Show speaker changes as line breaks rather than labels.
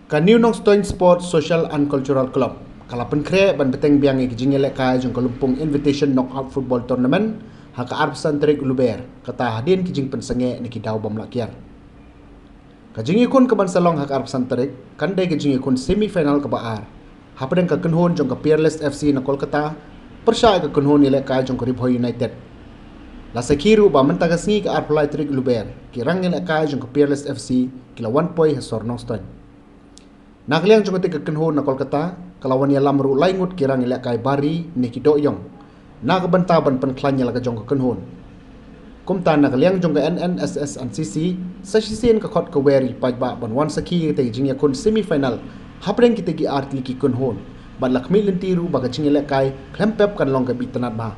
Ka New Nong Stoin Sport Social and Cultural Club. Kala penkre ban beteng biang e kijing elek kai jong kalumpung Invitation Knockout Football Tournament haka arpsan terik luber kata hadin kijing pensenge ni kidau bam lakiar. Kajing ikun ke Bansalong haka arpsan terik kandai kijing ikun semifinal ke Baar. Hapadeng ka kenhon jong ka Peerless FC na Kolkata persya ka kenhon elek kai jong ka Ribhoy United. La sekiru ba mentagasngi ka arplai terik luber kirang elek kai jong ka Peerless FC kila 1 point hasor Nong Stoin. Nakliang jong ketika kenhon na Kolkata kalawan ya lamru laingut kirang ilak kai bari ni kido yong na kebantaban penklanya laga jong kenhon kumta nakliang jong ke NNSS and CC sasisin ka khot ka weri pajba ban wan saki te jing yakun semifinal hapreng kita gi art liki kenhon ban lakmi lentiru baga jing ilak kai klempep kan long ka bitanat ba